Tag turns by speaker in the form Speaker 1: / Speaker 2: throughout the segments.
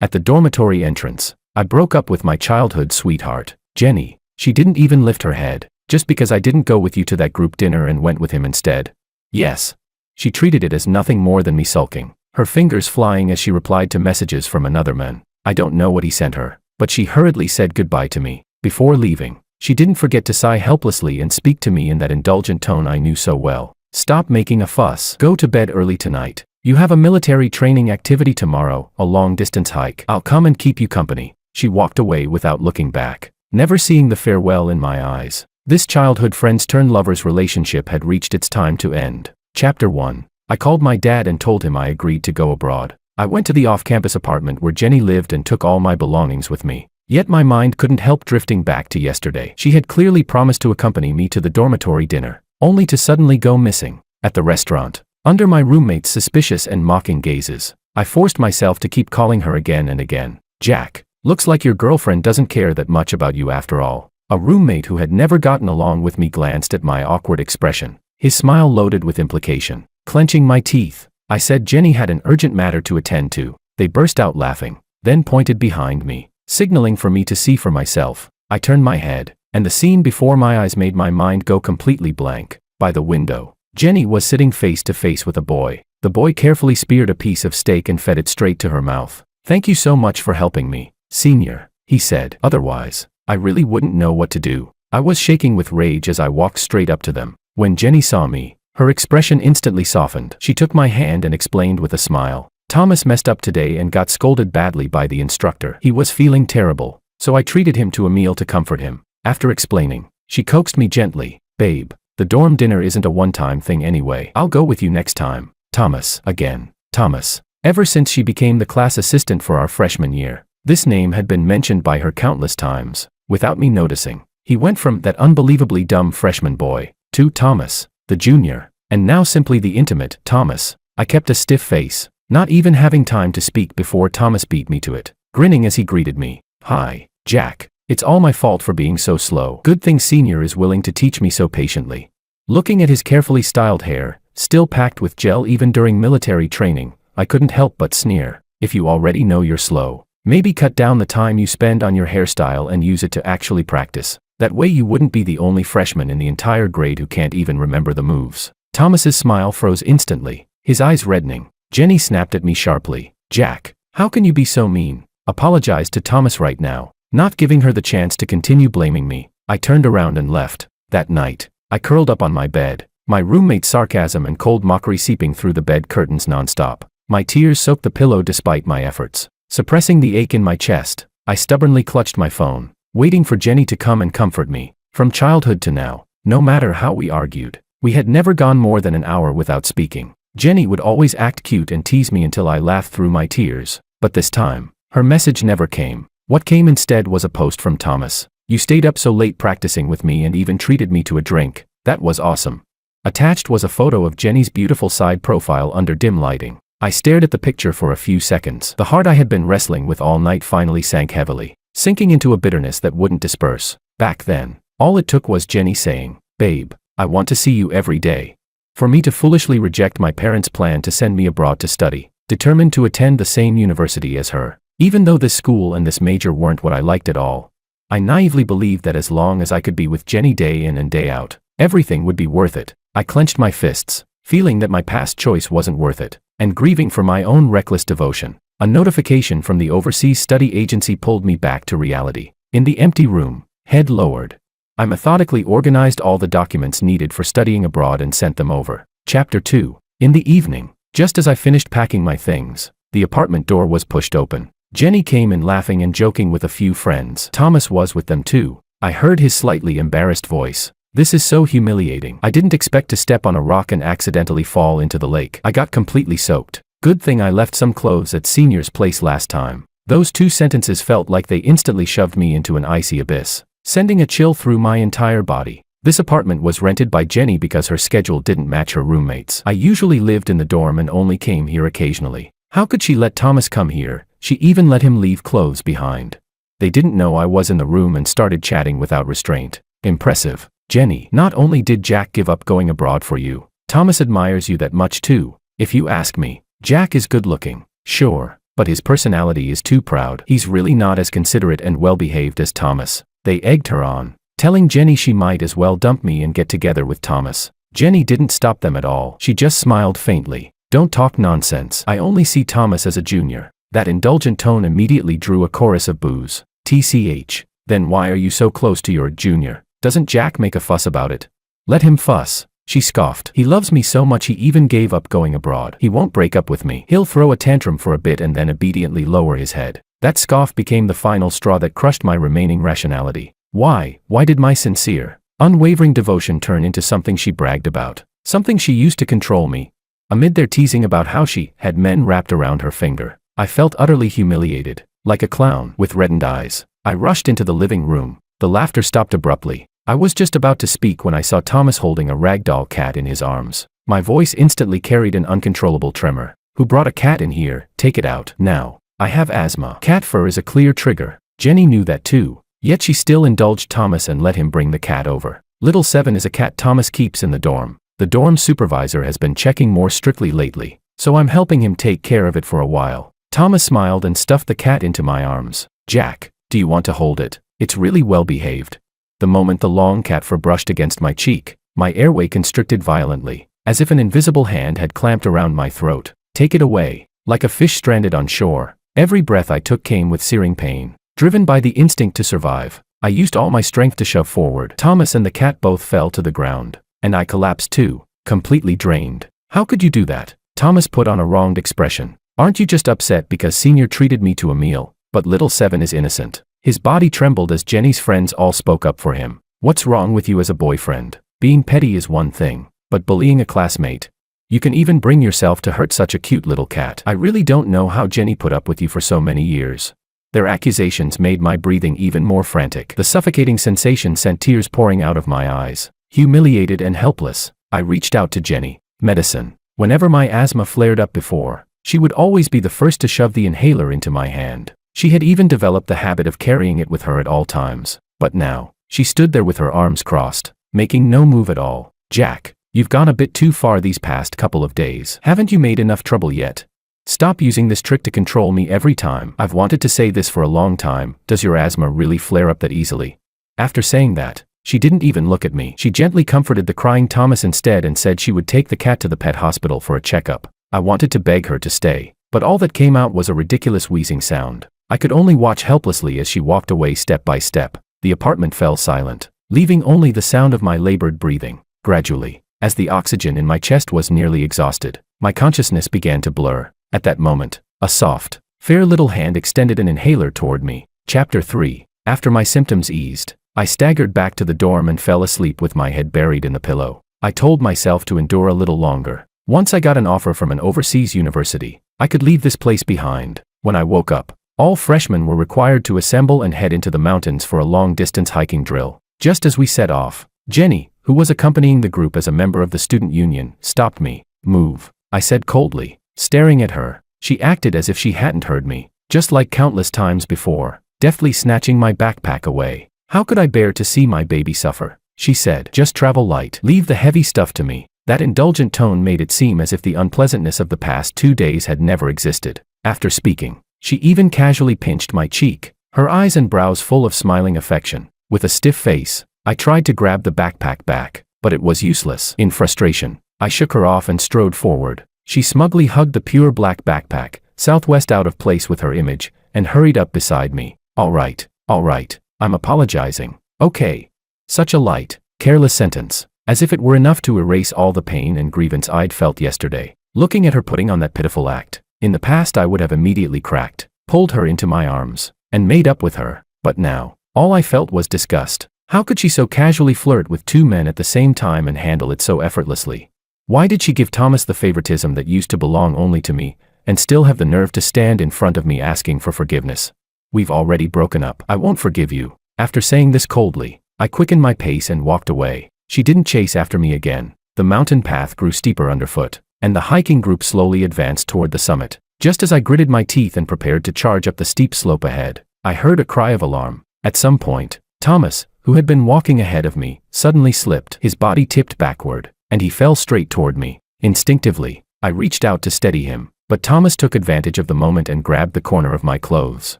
Speaker 1: At the dormitory entrance, I broke up with my childhood sweetheart, Jenny. She didn't even lift her head, just because I didn't go with you to that group dinner and went with him instead. Yes. She treated it as nothing more than me sulking, her fingers flying as she replied to messages from another man. I don't know what he sent her, but she hurriedly said goodbye to me. Before leaving, she didn't forget to sigh helplessly and speak to me in that indulgent tone I knew so well. Stop making a fuss. Go to bed early tonight. You have a military training activity tomorrow, a long-distance hike. I'll come and keep you company. She walked away without looking back, never seeing the farewell in my eyes. This childhood friends-turned-lovers relationship had reached its time to end. Chapter 1. I called my dad and told him I agreed to go abroad. I went to the off-campus apartment where Jenny lived and took all my belongings with me. Yet my mind couldn't help drifting back to yesterday. She had clearly promised to accompany me to the dormitory dinner, only to suddenly go missing. At the restaurant, under my roommate's suspicious and mocking gazes, I forced myself to keep calling her again and again. Jack, looks like your girlfriend doesn't care that much about you after all. A roommate who had never gotten along with me glanced at my awkward expression, his smile loaded with implication. Clenching my teeth, I said Jenny had an urgent matter to attend to. They burst out laughing, then pointed behind me, signaling for me to see for myself. I turned my head, and the scene before my eyes made my mind go completely blank. By the window, Jenny was sitting face to face with a boy. The boy carefully speared a piece of steak and fed it straight to her mouth. "Thank you so much for helping me, Senior," he said. "Otherwise, I really wouldn't know what to do." I was shaking with rage as I walked straight up to them. When Jenny saw me, her expression instantly softened. She took my hand and explained with a smile. "Thomas messed up today and got scolded badly by the instructor. He was feeling terrible, so I treated him to a meal to comfort him." After explaining, she coaxed me gently. "Babe, the dorm dinner isn't a one-time thing anyway. I'll go with you next time." Thomas, again. Thomas. Ever since she became the class assistant for our freshman year, this name had been mentioned by her countless times, without me noticing. He went from that unbelievably dumb freshman boy to Thomas, the junior, and now simply the intimate Thomas. I kept a stiff face, not even having time to speak before Thomas beat me to it, grinning as he greeted me. "Hi, Jack. It's all my fault for being so slow. Good thing Senior is willing to teach me so patiently." Looking at his carefully styled hair, still packed with gel even during military training, I couldn't help but sneer. "If you already know you're slow, maybe cut down the time you spend on your hairstyle and use it to actually practice. That way you wouldn't be the only freshman in the entire grade who can't even remember the moves." Thomas's smile froze instantly, his eyes reddening. Jenny snapped at me sharply. "Jack, how can you be so mean? Apologize to Thomas right now." Not giving her the chance to continue blaming me, I turned around and left. That night, I curled up on my bed, my roommate's sarcasm and cold mockery seeping through the bed curtains nonstop. My tears soaked the pillow despite my efforts. Suppressing the ache in my chest, I stubbornly clutched my phone, waiting for Jenny to come and comfort me. From childhood to now, no matter how we argued, we had never gone more than an hour without speaking. Jenny would always act cute and tease me until I laughed through my tears. But this time, her message never came. What came instead was a post from Thomas. "You stayed up so late practicing with me and even treated me to a drink. That was awesome." Attached was a photo of Jenny's beautiful side profile under dim lighting. I stared at the picture for a few seconds. The heart I had been wrestling with all night finally sank heavily, sinking into a bitterness that wouldn't disperse. Back then, all it took was Jenny saying, "Babe, I want to see you every day." For me to foolishly reject my parents' plan to send me abroad to study, determined to attend the same university as her. Even though this school and this major weren't what I liked at all, I naively believed that as long as I could be with Jenny day in and day out, everything would be worth it. I clenched my fists, feeling that my past choice wasn't worth it, and grieving for my own reckless devotion. A notification from the overseas study agency pulled me back to reality. In the empty room, head lowered, I methodically organized all the documents needed for studying abroad and sent them over. Chapter 2. In the evening, just as I finished packing my things, the apartment door was pushed open. Jenny came in laughing and joking with a few friends. Thomas was with them too. I heard his slightly embarrassed voice. "This is so humiliating. I didn't expect to step on a rock and accidentally fall into the lake. I got completely soaked. Good thing I left some clothes at Senior's place last time." Those two sentences felt like they instantly shoved me into an icy abyss, sending a chill through my entire body. This apartment was rented by Jenny because her schedule didn't match her roommates. I usually lived in the dorm and only came here occasionally. How could she let Thomas come here? She even let him leave clothes behind. They didn't know I was in the room and started chatting without restraint. Impressive. "Jenny, not only did Jack give up going abroad for you, Thomas admires you that much too. If you ask me, Jack is good looking. Sure, but his personality is too proud. He's really not as considerate and well-behaved as Thomas. They egged her on, telling Jenny she might as well dump me and get together with Thomas. Jenny didn't stop them at all. She just smiled faintly. Don't talk nonsense. I only see Thomas as a junior. That indulgent tone immediately drew a chorus of boos. TCH. Then why are you so close to your junior? Doesn't Jack make a fuss about it? Let him fuss. She scoffed. He loves me so much he even gave up going abroad. He won't break up with me. He'll throw a tantrum for a bit and then obediently lower his head. That scoff became the final straw that crushed my remaining rationality. Why did my sincere, unwavering devotion turn into something she bragged about? Something she used to control me? Amid their teasing about how she had men wrapped around her finger, I felt utterly humiliated, like a clown with reddened eyes. I rushed into the living room. The laughter stopped abruptly. I was just about to speak when I saw Thomas holding a ragdoll cat in his arms. My voice instantly carried an uncontrollable tremor. Who brought a cat in here? Take it out, now. I have asthma. Cat fur is a clear trigger. Jenny knew that too. Yet she still indulged Thomas and let him bring the cat over. Little Seven is a cat Thomas keeps in the dorm. The dorm supervisor has been checking more strictly lately, so I'm helping him take care of it for a while. Thomas smiled and stuffed the cat into my arms. Jack, do you want to hold it? It's really well behaved. The moment the long cat fur brushed against my cheek, my airway constricted violently, as if an invisible hand had clamped around my throat. Take it away. Like a fish stranded on shore, every breath I took came with searing pain. Driven by the instinct to survive, I used all my strength to shove forward. Thomas and the cat both fell to the ground, and I collapsed too, completely drained. How could you do that? Thomas put on a wronged expression. Aren't you just upset because Senior treated me to a meal? But Little Seven is innocent. His body trembled as Jenny's friends all spoke up for him. What's wrong with you as a boyfriend? Being petty is one thing, but bullying a classmate? You can even bring yourself to hurt such a cute little cat. I really don't know how Jenny put up with you for so many years. Their accusations made my breathing even more frantic. The suffocating sensation sent tears pouring out of my eyes. Humiliated and helpless, I reached out to Jenny. Medicine. Whenever my asthma flared up before, she would always be the first to shove the inhaler into my hand. She had even developed the habit of carrying it with her at all times. But now, she stood there with her arms crossed, making no move at all. Jack, you've gone a bit too far these past couple of days. Haven't you made enough trouble yet? Stop using this trick to control me every time. I've wanted to say this for a long time. Does your asthma really flare up that easily? After saying that, she didn't even look at me. She gently comforted the crying Thomas instead and said she would take the cat to the pet hospital for a checkup. I wanted to beg her to stay, but all that came out was a ridiculous wheezing sound. I could only watch helplessly as she walked away step by step. The apartment fell silent, leaving only the sound of my labored breathing. Gradually, as the oxygen in my chest was nearly exhausted, my consciousness began to blur. At that moment, a soft, fair little hand extended an inhaler toward me. Chapter 3. After my symptoms eased, I staggered back to the dorm and fell asleep with my head buried in the pillow. I told myself to endure a little longer. Once I got an offer from an overseas university, I could leave this place behind. When I woke up, all freshmen were required to assemble and head into the mountains for a long-distance hiking drill. Just as we set off, Jenny, who was accompanying the group as a member of the student union, stopped me. Move, I said coldly. Staring at her, she acted as if she hadn't heard me, just like countless times before, deftly snatching my backpack away. How could I bear to see my baby suffer? She said, just travel light. Leave the heavy stuff to me. That indulgent tone made it seem as if the unpleasantness of the past 2 days had never existed. After speaking, she even casually pinched my cheek, her eyes and brows full of smiling affection. With a stiff face, I tried to grab the backpack back, but it was useless. In frustration, I shook her off and strode forward. She smugly hugged the pure black backpack, Southwest out of place with her image, and hurried up beside me. All right, I'm apologizing. Okay. Such a light, careless sentence, as if it were enough to erase all the pain and grievance I'd felt yesterday. Looking at her putting on that pitiful act, in the past I would have immediately cracked, pulled her into my arms, and made up with her. But now, all I felt was disgust. How could she so casually flirt with 2 men at the same time and handle it so effortlessly? Why did she give Thomas the favoritism that used to belong only to me, and still have the nerve to stand in front of me asking for forgiveness? We've already broken up. I won't forgive you. After saying this coldly, I quickened my pace and walked away. She didn't chase after me again. The mountain path grew steeper underfoot, and the hiking group slowly advanced toward the summit. Just as I gritted my teeth and prepared to charge up the steep slope ahead, I heard a cry of alarm. At some point, Thomas, who had been walking ahead of me, suddenly slipped. His body tipped backward, and he fell straight toward me. Instinctively, I reached out to steady him, But Thomas took advantage of the moment and grabbed the corner of my clothes.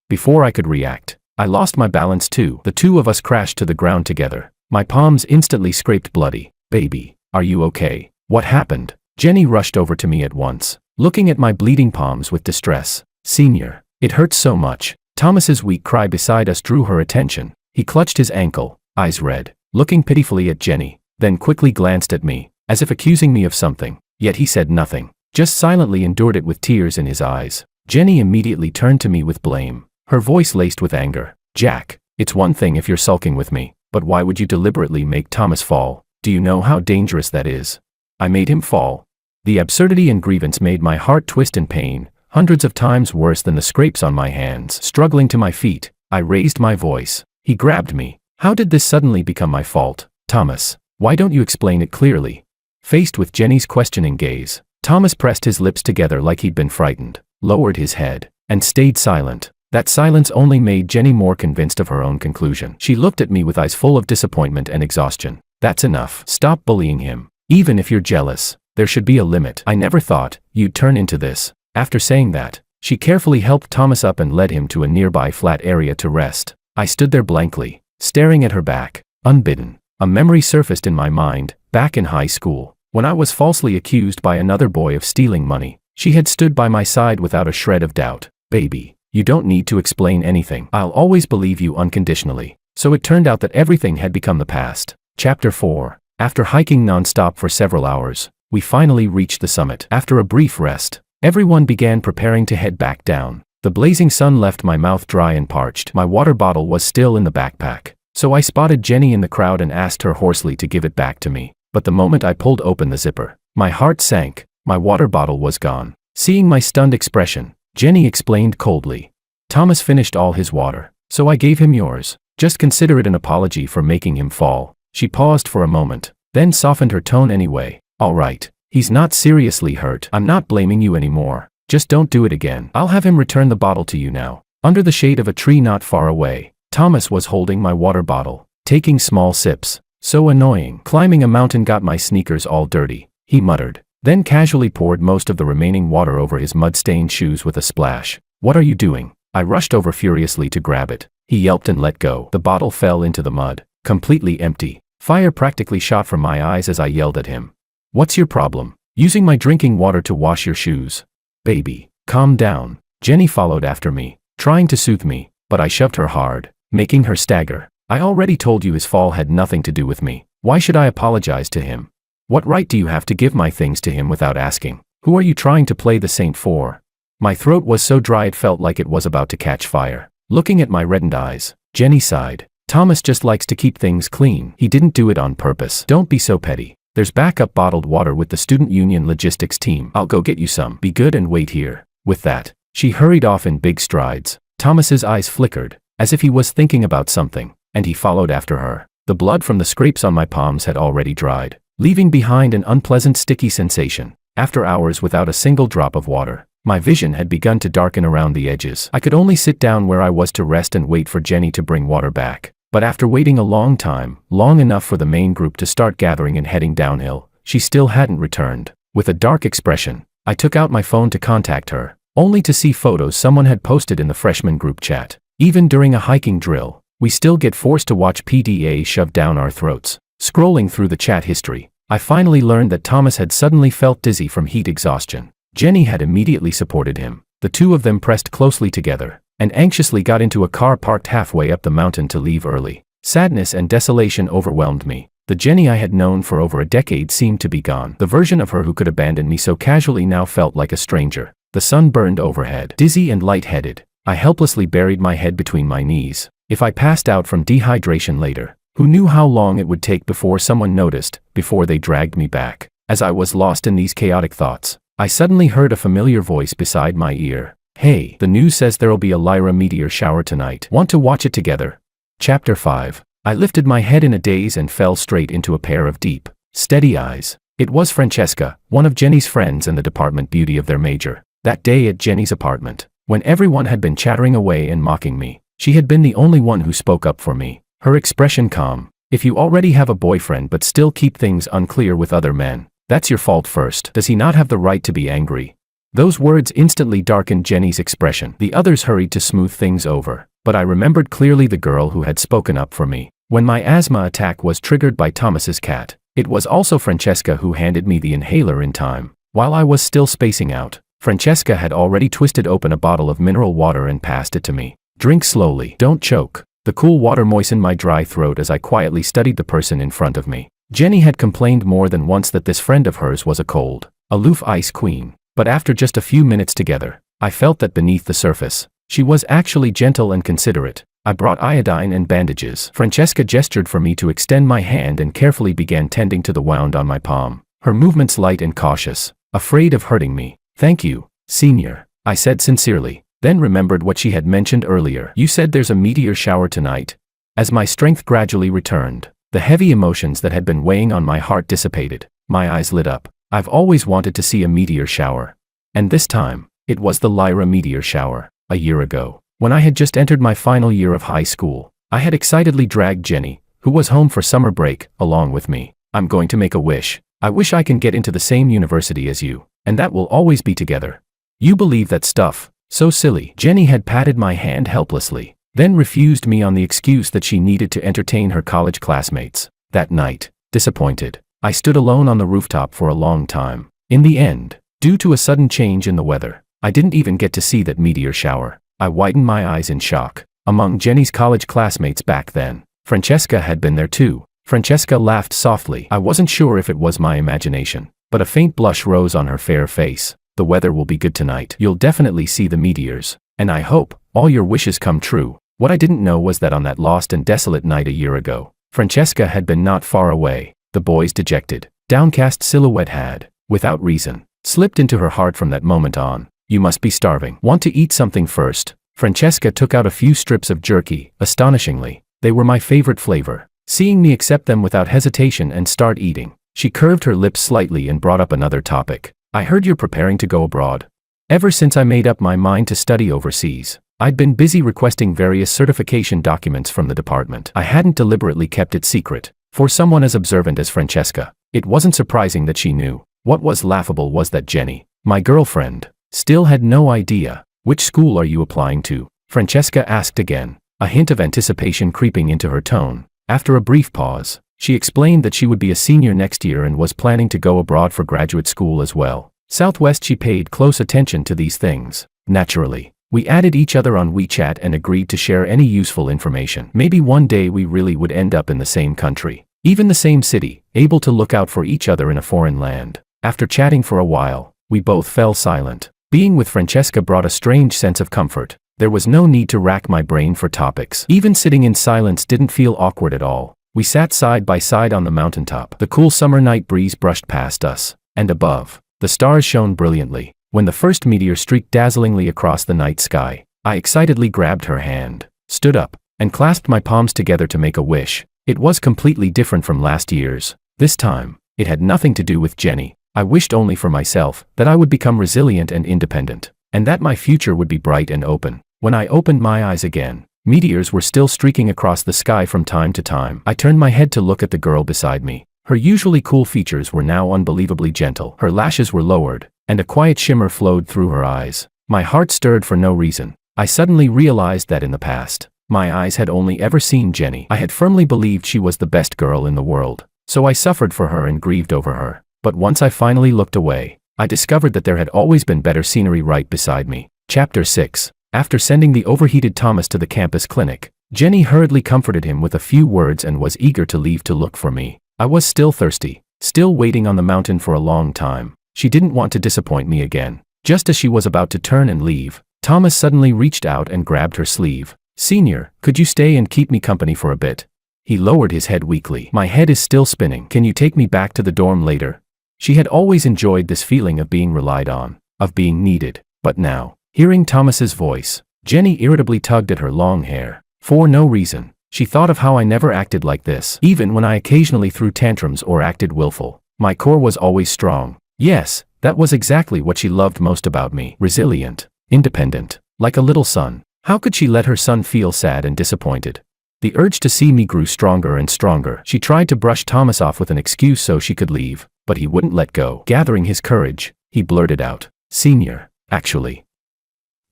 Speaker 1: Before I could react, I lost my balance too. The two of us crashed to the ground together. My palms instantly scraped bloody. Baby, are you okay? What happened? Jenny rushed over to me at once, looking at my bleeding palms with distress. Senior, it hurts so much. Thomas's weak cry beside us drew her attention. He clutched his ankle, eyes red, looking pitifully at Jenny, then quickly glanced at me, as if accusing me of something. Yet he said nothing, just silently endured it with tears in his eyes. Jenny immediately turned to me with blame, her voice laced with anger. Jack, it's one thing if you're sulking with me, but why would you deliberately make Thomas fall? Do you know how dangerous that is? I made him fall. The absurdity and grievance made my heart twist in pain, hundreds of times worse than the scrapes on my hands. Struggling to my feet, I raised my voice. He grabbed me. How did this suddenly become my fault? Thomas, why don't you explain it clearly? Faced with Jenny's questioning gaze, Thomas pressed his lips together like he'd been frightened, lowered his head, and stayed silent. That silence only made Jenny more convinced of her own conclusion. She looked at me with eyes full of disappointment and exhaustion. That's enough. Stop bullying him. Even if you're jealous, there should be a limit. I never thought you'd turn into this. After saying that, she carefully helped Thomas up and led him to a nearby flat area to rest. I stood there blankly, staring at her back, unbidden. A memory surfaced in my mind, back in high school, when I was falsely accused by another boy of stealing money. She had stood by my side without a shred of doubt. Baby, you don't need to explain anything. I'll always believe you unconditionally. So it turned out that everything had become the past. Chapter 4. After hiking non-stop for several hours, we finally reached the summit. After a brief rest, everyone began preparing to head back down. The blazing sun left my mouth dry and parched. My water bottle was still in the backpack, so I spotted Jenny in the crowd and asked her hoarsely to give it back to me. But the moment I pulled open the zipper, my heart sank. My water bottle was gone. Seeing my stunned expression, Jenny explained coldly. Thomas finished all his water, so I gave him yours. Just consider it an apology for making him fall. She paused for a moment, then softened her tone anyway. All right, he's not seriously hurt. I'm not blaming you anymore. Just don't do it again. I'll have him return the bottle to you now. Under the shade of a tree not far away, Thomas was holding my water bottle, taking small sips. So annoying. Climbing a mountain got my sneakers all dirty, he muttered, then casually poured most of the remaining water over his mud-stained shoes with a splash. What are you doing? I rushed over furiously to grab it. He yelped and let go. The bottle fell into the mud, completely empty. Fire practically shot from my eyes as I yelled at him. What's your problem? Using my drinking water to wash your shoes? Baby, calm down. Jenny followed after me, trying to soothe me, but I shoved her hard, making her stagger. I already told you his fall had nothing to do with me. Why should I apologize to him? What right do you have to give my things to him without asking? Who are you trying to play the saint for? My throat was so dry it felt like it was about to catch fire. Looking at my reddened eyes, Jenny sighed. Thomas just likes to keep things clean. He didn't do it on purpose. Don't be so petty. There's backup bottled water with the student union logistics team. I'll go get you some. Be good and wait here. With that, she hurried off in big strides. Thomas's eyes flickered, as if he was thinking about something, and he followed after her. The blood from the scrapes on my palms had already dried, leaving behind an unpleasant sticky sensation. After hours without a single drop of water, my vision had begun to darken around the edges. I could only sit down where I was to rest and wait for Jenny to bring water back. But after waiting a long time, long enough for the main group to start gathering and heading downhill, she still hadn't returned. With a dark expression, I took out my phone to contact her, only to see photos someone had posted in the freshman group chat. Even during a hiking drill, we still get forced to watch PDA shoved down our throats. Scrolling through the chat history, I finally learned that Thomas had suddenly felt dizzy from heat exhaustion. Jenny had immediately supported him. The two of them pressed closely together, and anxiously got into a car parked halfway up the mountain to leave early. Sadness and desolation overwhelmed me. The Jenny I had known for over a decade seemed to be gone. The version of her who could abandon me so casually now felt like a stranger. The sun burned overhead. Dizzy and lightheaded, I helplessly buried my head between my knees. If I passed out from dehydration later, who knew how long it would take before someone noticed, before they dragged me back? As I was lost in these chaotic thoughts, I suddenly heard a familiar voice beside my ear. Hey, the news says there'll be a Lyra meteor shower tonight. Want to watch it together? Chapter 5. I lifted my head in a daze and fell straight into a pair of deep, steady eyes. It was Francesca, one of Jenny's friends and the department beauty of their major. That day at Jenny's apartment, when everyone had been chattering away and mocking me, she had been the only one who spoke up for me. Her expression calm. If you already have a boyfriend but still keep things unclear with other men, that's your fault first. Does he not have the right to be angry? Those words instantly darkened Jenny's expression. The others hurried to smooth things over, but I remembered clearly the girl who had spoken up for me when my asthma attack was triggered by Thomas's cat. It was also Francesca who handed me the inhaler in time. While I was still spacing out, Francesca had already twisted open a bottle of mineral water and passed it to me. Drink slowly, don't choke. The cool water moistened my dry throat as I quietly studied the person in front of me. Jenny had complained more than once that this friend of hers was a cold, aloof ice queen, but after just a few minutes together, I felt that beneath the surface, she was actually gentle and considerate. I brought iodine and bandages. Francesca gestured for me to extend my hand and carefully began tending to the wound on my palm, her movements light and cautious, afraid of hurting me. Thank you, Senior, I said sincerely, then remembered what she had mentioned earlier. You said there's a meteor shower tonight. As my strength gradually returned, the heavy emotions that had been weighing on my heart dissipated. My eyes lit up. I've always wanted to see a meteor shower. And this time, it was the Lyra meteor shower. A year ago, when I had just entered my final year of high school, I had excitedly dragged Jenny, who was home for summer break, along with me. I'm going to make a wish. I wish I can get into the same university as you, and that we'll always be together. You believe that stuff? So silly. Jenny had patted my hand helplessly, then refused me on the excuse that she needed to entertain her college classmates. That night, disappointed, I stood alone on the rooftop for a long time. In the end, due to a sudden change in the weather, I didn't even get to see that meteor shower. I widened my eyes in shock. Among Jenny's college classmates back then, Francesca had been there too. Francesca laughed softly. I wasn't sure if it was my imagination, but a faint blush rose on her fair face. The weather will be good tonight. You'll definitely see the meteors, and I hope all your wishes come true. What I didn't know was that on that lost and desolate night a year ago, Francesca had been not far away. The boy's dejected, downcast silhouette had, without reason, slipped into her heart from that moment on. You must be starving. Want to eat something first? Francesca took out a few strips of jerky. Astonishingly, they were my favorite flavor. Seeing me accept them without hesitation and start eating, she curved her lips slightly and brought up another topic. I heard you're preparing to go abroad. Ever since I made up my mind to study overseas, I'd been busy requesting various certification documents from the department. I hadn't deliberately kept it secret. For someone as observant as Francesca, it wasn't surprising that she knew. What was laughable was that Jenny, my girlfriend, still had no idea. Which school are you applying to? Francesca asked again, a hint of anticipation creeping into her tone. After a brief pause, she explained that she would be a senior next year and was planning to go abroad for graduate school as well. Southwest. She paid close attention to these things. Naturally, we added each other on WeChat and agreed to share any useful information. Maybe one day we really would end up in the same country, even the same city, able to look out for each other in a foreign land. After chatting for a while, we both fell silent. Being with Francesca brought a strange sense of comfort. There was no need to rack my brain for topics. Even sitting in silence didn't feel awkward at all. We sat side by side on the mountaintop. The cool summer night breeze brushed past us, and above, the stars shone brilliantly. When the first meteor streaked dazzlingly across the night sky, I excitedly grabbed her hand, stood up, and clasped my palms together to make a wish. It was completely different from last year's. This time, it had nothing to do with Jenny. I wished only for myself, that I would become resilient and independent, and that my future would be bright and open. When I opened my eyes again, meteors were still streaking across the sky from time to time. I turned my head to look at the girl beside me. Her usually cool features were now unbelievably gentle. Her lashes were lowered, and a quiet shimmer flowed through her eyes. My heart stirred for no reason. I suddenly realized that in the past, my eyes had only ever seen Jenny. I had firmly believed she was the best girl in the world, so I suffered for her and grieved over her. But once I finally looked away, I discovered that there had always been better scenery right beside me. Chapter 6. After sending the overheated Thomas to the campus clinic, Jenny hurriedly comforted him with a few words and was eager to leave to look for me. I was still thirsty, still waiting on the mountain for a long time. She didn't want to disappoint me again. Just as she was about to turn and leave, Thomas suddenly reached out and grabbed her sleeve. Senior, could you stay and keep me company for a bit? He lowered his head weakly. My head is still spinning. Can you take me back to the dorm later? She had always enjoyed this feeling of being relied on, of being needed. But now, hearing Thomas's voice, Jenny irritably tugged at her long hair. For no reason, she thought of how I never acted like this. Even when I occasionally threw tantrums or acted willful, my core was always strong. Yes, that was exactly what she loved most about me. Resilient, independent, like a little son. How could she let her son feel sad and disappointed? The urge to see me grew stronger and stronger. She tried to brush Thomas off with an excuse so she could leave, but he wouldn't let go. Gathering his courage, he blurted out, Senior, actually.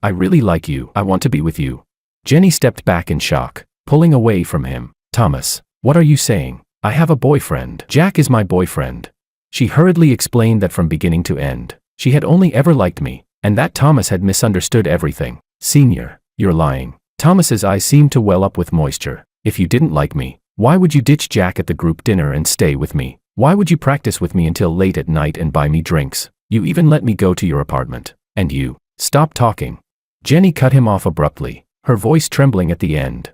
Speaker 1: I really like you. I want to be with you. Jenny stepped back in shock, pulling away from him. Thomas, what are you saying? I have a boyfriend. Jack is my boyfriend. She hurriedly explained that from beginning to end, she had only ever liked me, and that Thomas had misunderstood everything. Senior, you're lying. Thomas's eyes seemed to well up with moisture. If you didn't like me, why would you ditch Jack at the group dinner and stay with me? Why would you practice with me until late at night and buy me drinks? You even let me go to your apartment. And you, stop talking. Jenny cut him off abruptly, her voice trembling at the end.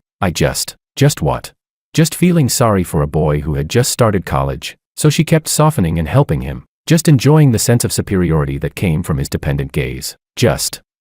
Speaker 1: Just what? Just feeling sorry for a boy who had just started college, so she kept softening and helping him, just enjoying the sense of superiority that came from his dependent gaze.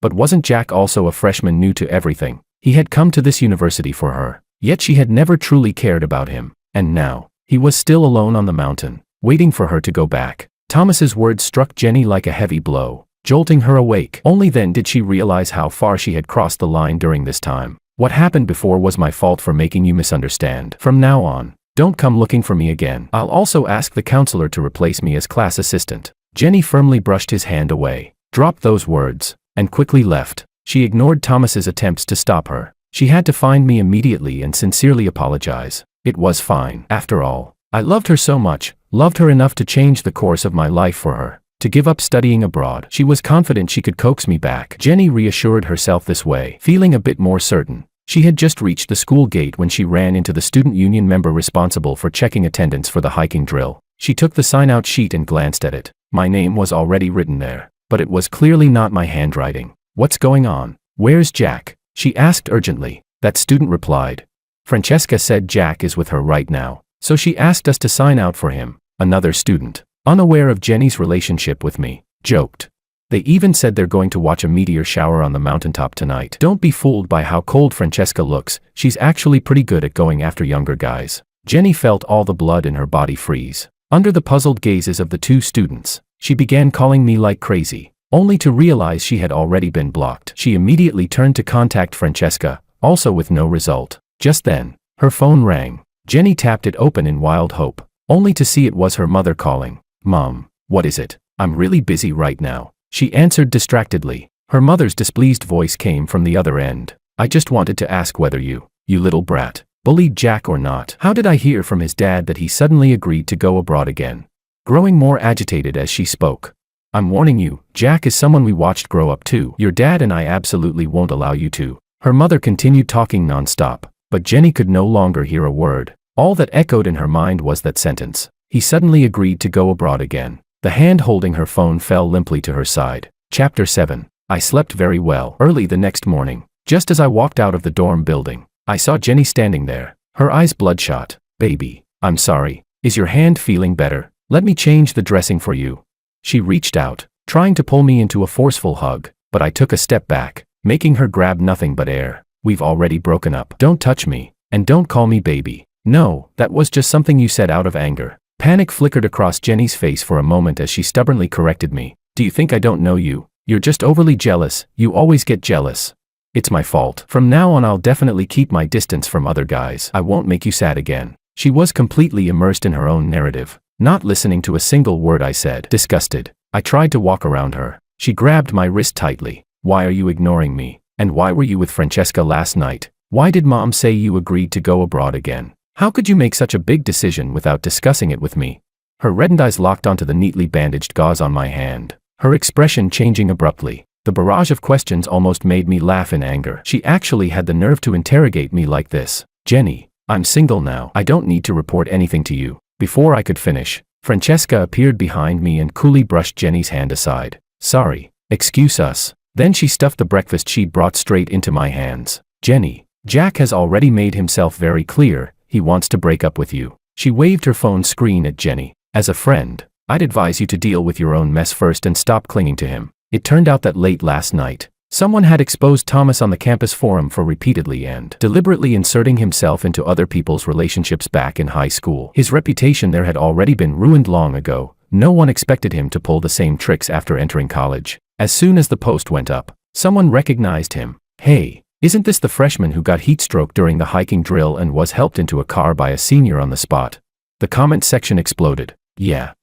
Speaker 1: But wasn't Jack also a freshman new to everything? He had come to this university for her, yet she had never truly cared about him, and now, he was still alone on the mountain, waiting for her to go back. Thomas's words struck Jenny like a heavy blow, jolting her awake. Only then did she realize how far she had crossed the line during this time. What happened before was my fault for making you misunderstand. From now on, don't come looking for me again. I'll also ask the counselor to replace me as class assistant. Jenny firmly brushed his hand away, dropped those words, and quickly left. She ignored Thomas's attempts to stop her. She had to find me immediately and sincerely apologize. It was fine. After all, I loved her so much, loved her enough to change the course of my life for her, to give up studying abroad. She was confident she could coax me back. Jenny reassured herself this way, feeling a bit more certain. She had just reached the school gate when she ran into the student union member responsible for checking attendance for the hiking drill. She took the sign-out sheet and glanced at it. My name was already written there, but it was clearly not my handwriting. What's going on? Where's Jack? She asked urgently. That student replied. Francesca said Jack is with her right now, so she asked us to sign out for him. Another student, unaware of Jenny's relationship with me, joked. They even said they're going to watch a meteor shower on the mountaintop tonight. Don't be fooled by how cold Francesca looks. She's actually pretty good at going after younger guys. Jenny felt all the blood in her body freeze. Under the puzzled gazes of the two students, she began calling me like crazy, only to realize she had already been blocked. She immediately turned to contact Francesca, also with no result. Just then, her phone rang. Jenny tapped it open in wild hope, only to see it was her mother calling. Mom, what is it? I'm really busy right now. She answered distractedly. Her mother's displeased voice came from the other end. I just wanted to ask whether you little brat, bullied Jack or not. How did I hear from his dad that he suddenly agreed to go abroad again? Growing more agitated as she spoke. I'm warning you, Jack is someone we watched grow up too. Your dad and I absolutely won't allow you to. Her mother continued talking non-stop, but Jenny could no longer hear a word. All that echoed in her mind was that sentence. He suddenly agreed to go abroad again. The hand holding her phone fell limply to her side. Chapter 7. I slept very well. Early the next morning, just as I walked out of the dorm building, I saw Jenny standing there, her eyes bloodshot. Baby, I'm sorry. Is your hand feeling better? Let me change the dressing for you. She reached out, trying to pull me into a forceful hug, but I took a step back, making her grab nothing but air. We've already broken up. Don't touch me, and don't call me baby. No, that was just something you said out of anger. Panic flickered across Jenny's face for a moment as she stubbornly corrected me. Do you think I don't know you? You're just overly jealous. You always get jealous. It's my fault. From now on I'll definitely keep my distance from other guys. I won't make you sad again. She was completely immersed in her own narrative, not listening to a single word I said. Disgusted, I tried to walk around her. She grabbed my wrist tightly. Why are you ignoring me? And why were you with Francesca last night? Why did Mom say you agreed to go abroad again? How could you make such a big decision without discussing it with me? Her reddened eyes locked onto the neatly bandaged gauze on my hand, her expression changing abruptly. The barrage of questions almost made me laugh in anger. She actually had the nerve to interrogate me like this. Jenny, I'm single now. I don't need to report anything to you. Before I could finish, Francesca appeared behind me and coolly brushed Jenny's hand aside. Sorry, excuse us. Then she stuffed the breakfast she'd brought straight into my hands. Jenny, Jack has already made himself very clear. He wants to break up with you. She waved her phone screen at Jenny. As a friend, I'd advise you to deal with your own mess first and stop clinging to him. It turned out that late last night, someone had exposed Thomas on the campus forum for repeatedly and deliberately inserting himself into other people's relationships back in high school. His reputation there had already been ruined long ago. No one expected him to pull the same tricks after entering college. As soon as the post went up, someone recognized him. Hey, isn't this the freshman who got heatstroke during the hiking drill and was helped into a car by a senior on the spot? The comment section exploded. Yeah,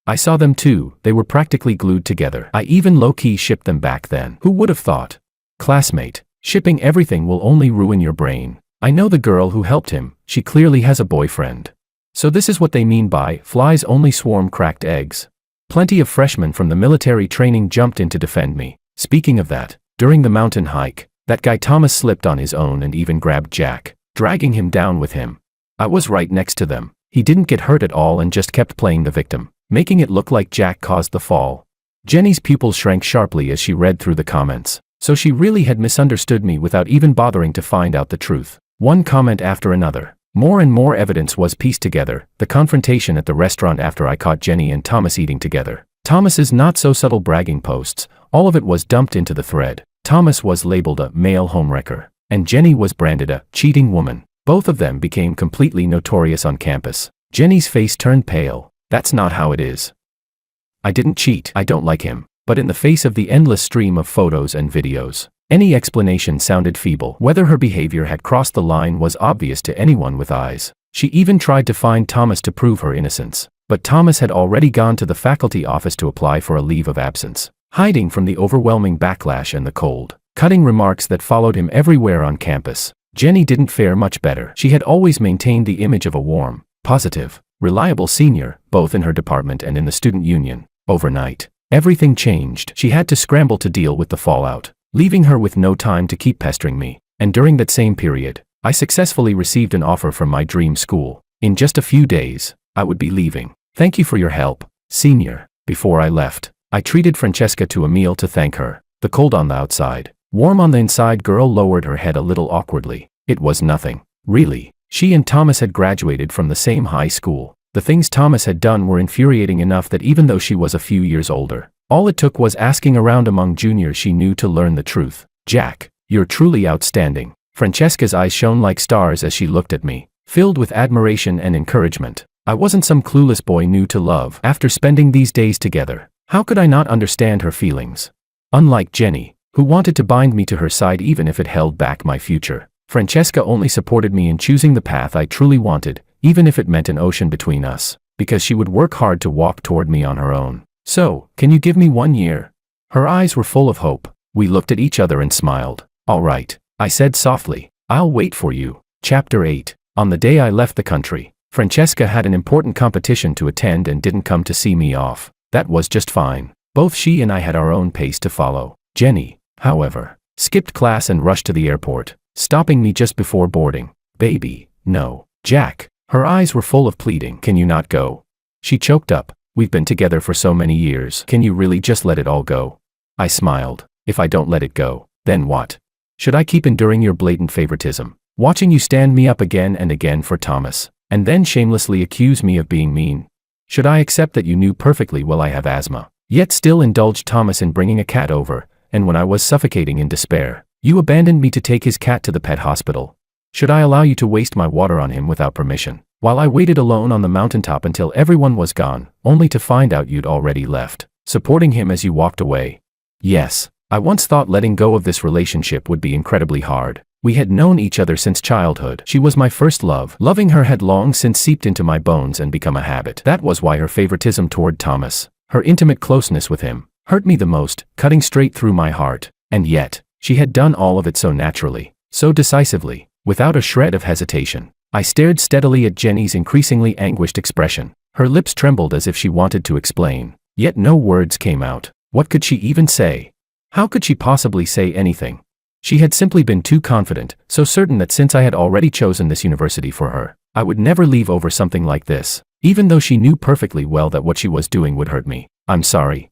Speaker 1: I saw them too, they were practically glued together. I even low-key shipped them back then. Who would have thought? Classmate, shipping everything will only ruin your brain. I know the girl who helped him, she clearly has a boyfriend. So this is what they mean by, flies only swarm cracked eggs. Plenty of freshmen from the military training jumped in to defend me. Speaking of that, during the mountain hike, that guy Thomas slipped on his own and even grabbed Jack, dragging him down with him. I was right next to them. He didn't get hurt at all and just kept playing the victim, making it look like Jack caused the fall. Jenny's pupils shrank sharply as she read through the comments. So she really had misunderstood me without even bothering to find out the truth. One comment after another. More and more evidence was pieced together, the confrontation at the restaurant after I caught Jenny and Thomas eating together. Thomas's not-so-subtle bragging posts, all of it was dumped into the thread. Thomas was labeled a male homewrecker, and Jenny was branded a cheating woman. Both of them became completely notorious on campus. Jenny's face turned pale. That's not how it is. I didn't cheat, I don't like him. But in the face of the endless stream of photos and videos, any explanation sounded feeble. Whether her behavior had crossed the line was obvious to anyone with eyes. She even tried to find Thomas to prove her innocence. But Thomas had already gone to the faculty office to apply for a leave of absence, hiding from the overwhelming backlash and the cold, cutting remarks that followed him everywhere on campus. Jenny didn't fare much better. She had always maintained the image of a warm, positive, reliable senior, both in her department and in the student union. Overnight, everything changed. She had to scramble to deal with the fallout, leaving her with no time to keep pestering me. And during that same period, I successfully received an offer from my dream school. In just a few days, I would be leaving. Thank you for your help, senior. Before I left, I treated Francesca to a meal to thank her. The cold on the outside, warm on the inside. Girl lowered her head a little awkwardly. It was nothing, really. She and Thomas had graduated from the same high school. The things Thomas had done were infuriating enough that even though she was a few years older, all it took was asking around among juniors she knew to learn the truth. Jack, you're truly outstanding. Francesca's eyes shone like stars as she looked at me, filled with admiration and encouragement. I wasn't some clueless boy new to love. After spending these days together, how could I not understand her feelings? Unlike Jenny, who wanted to bind me to her side even if it held back my future, Francesca only supported me in choosing the path I truly wanted, even if it meant an ocean between us, because she would work hard to walk toward me on her own. So, can you give me 1 year? Her eyes were full of hope. We looked at each other and smiled. All right, I said softly. I'll wait for you. Chapter 8. On the day I left the country, Francesca had an important competition to attend and didn't come to see me off. That was just fine. Both she and I had our own pace to follow. Jenny, however, skipped class and rushed to the airport, stopping me just before boarding. Baby, no. Jack. Her eyes were full of pleading. Can you not go? She choked up. We've been together for so many years. Can you really just let it all go? I smiled. If I don't let it go, then what? Should I keep enduring your blatant favoritism, watching you stand me up again and again for Thomas, and then shamelessly accuse me of being mean? Should I accept that you knew perfectly well I have asthma, yet still indulged Thomas in bringing a cat over, and when I was suffocating in despair, you abandoned me to take his cat to the pet hospital? Should I allow you to waste my water on him without permission, while I waited alone on the mountaintop until everyone was gone, only to find out you'd already left, supporting him as you walked away? Yes, I once thought letting go of this relationship would be incredibly hard. We had known each other since childhood. She was my first love. Loving her had long since seeped into my bones and become a habit. That was why her favoritism toward Thomas, her intimate closeness with him, hurt me the most, cutting straight through my heart. And yet, she had done all of it so naturally, so decisively, without a shred of hesitation. I stared steadily at Jenny's increasingly anguished expression. Her lips trembled as if she wanted to explain, yet no words came out. What could she even say? How could she possibly say anything? She had simply been too confident, so certain that since I had already chosen this university for her, I would never leave over something like this, even though she knew perfectly well that what she was doing would hurt me. I'm sorry.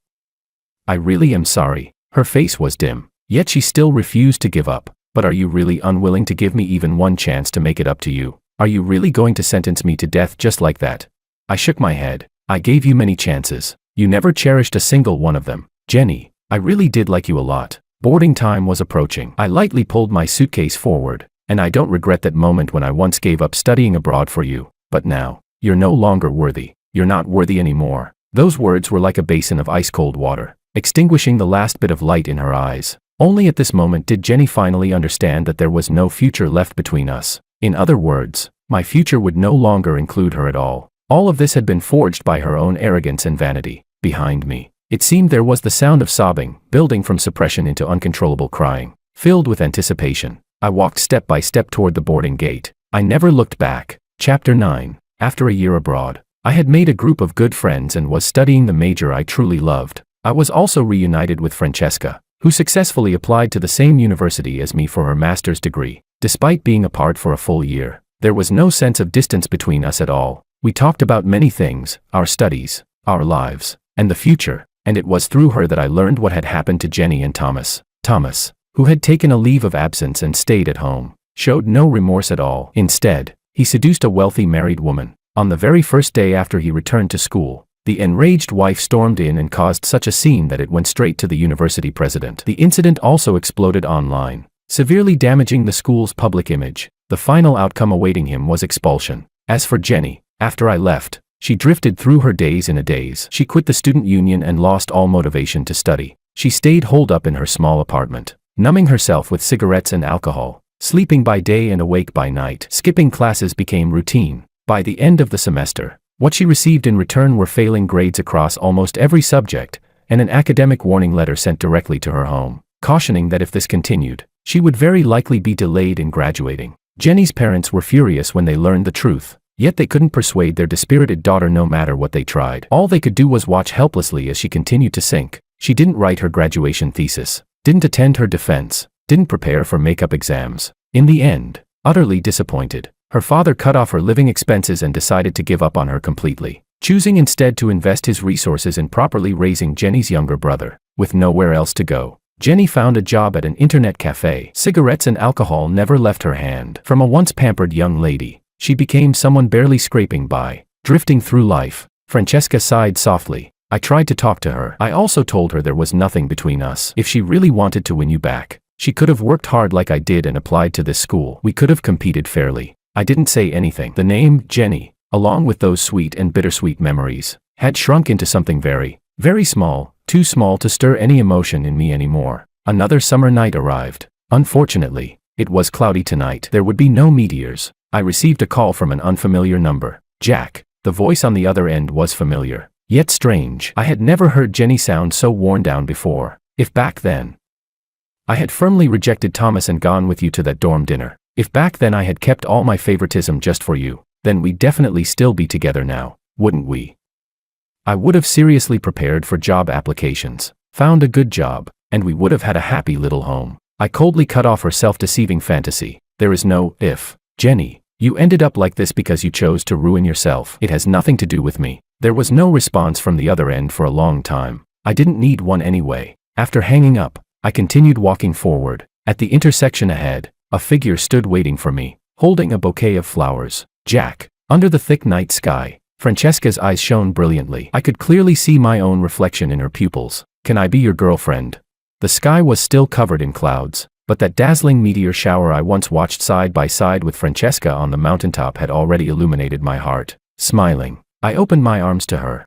Speaker 1: I really am sorry. Her face was dim, yet she still refused to give up. But are you really unwilling to give me even one chance to make it up to you? Are you really going to sentence me to death just like that? I shook my head. I gave you many chances. You never cherished a single one of them. Jenny, I really did like you a lot. Boarding time was approaching. I lightly pulled my suitcase forward, and I don't regret that moment when I once gave up studying abroad for you. But now, you're no longer worthy. You're not worthy anymore. Those words were like a basin of ice-cold water, extinguishing the last bit of light in her eyes. Only at this moment did Jenny finally understand that there was no future left between us. In other words, my future would no longer include her at all. All of this had been forged by her own arrogance and vanity. Behind me, it seemed there was the sound of sobbing, building from suppression into uncontrollable crying. Filled with anticipation, I walked step by step toward the boarding gate. I never looked back. Chapter 9. After a year abroad, I had made a group of good friends and was studying the major I truly loved. I was also reunited with Francesca, who successfully applied to the same university as me for her master's degree. Despite being apart for a full year, there was no sense of distance between us at all. We talked about many things, our studies, our lives, and the future, and it was through her that I learned what had happened to Jenny and Thomas. Thomas, who had taken a leave of absence and stayed at home, showed no remorse at all. Instead, he seduced a wealthy married woman. On the very first day after he returned to school, the enraged wife stormed in and caused such a scene that it went straight to the university president. The incident also exploded online, severely damaging the school's public image. The final outcome awaiting him was expulsion. As for Jenny, after I left, she drifted through her days in a daze. She quit the student union and lost all motivation to study. She stayed holed up in her small apartment, numbing herself with cigarettes and alcohol, sleeping by day and awake by night. Skipping classes became routine. By the end of the semester, what she received in return were failing grades across almost every subject, and an academic warning letter sent directly to her home, cautioning that if this continued, she would very likely be delayed in graduating. Jenny's parents were furious when they learned the truth, yet they couldn't persuade their dispirited daughter no matter what they tried. All they could do was watch helplessly as she continued to sink. She didn't write her graduation thesis, didn't attend her defense, didn't prepare for makeup exams. In the end, utterly disappointed, her father cut off her living expenses and decided to give up on her completely, choosing instead to invest his resources in properly raising Jenny's younger brother. With nowhere else to go, Jenny found a job at an internet cafe. Cigarettes and alcohol never left her hand. From a once pampered young lady, she became someone barely scraping by, drifting through life. Francesca sighed softly. I tried to talk to her. I also told her there was nothing between us. If she really wanted to win you back, she could have worked hard like I did and applied to this school. We could have competed fairly. I didn't say anything. The name, Jenny, along with those sweet and bittersweet memories, had shrunk into something very, very small, too small to stir any emotion in me anymore. Another summer night arrived. Unfortunately, it was cloudy tonight. There would be no meteors. I received a call from an unfamiliar number. Jack. The voice on the other end was familiar, yet strange. I had never heard Jenny sound so worn down before. If back then I had firmly rejected Thomas and gone with you to that dorm dinner, if back then I had kept all my favoritism just for you, then we'd definitely still be together now, wouldn't we? I would have seriously prepared for job applications, found a good job, and we would have had a happy little home. I coldly cut off her self-deceiving fantasy. There is no if. Jenny, you ended up like this because you chose to ruin yourself. It has nothing to do with me. There was no response from the other end for a long time. I didn't need one anyway. After hanging up, I continued walking forward. At the intersection ahead, a figure stood waiting for me, holding a bouquet of flowers. Jack. Under the thick night sky, Francesca's eyes shone brilliantly. I could clearly see my own reflection in her pupils. Can I be your girlfriend? The sky was still covered in clouds, but that dazzling meteor shower I once watched side by side with Francesca on the mountaintop had already illuminated my heart. Smiling, I opened my arms to her.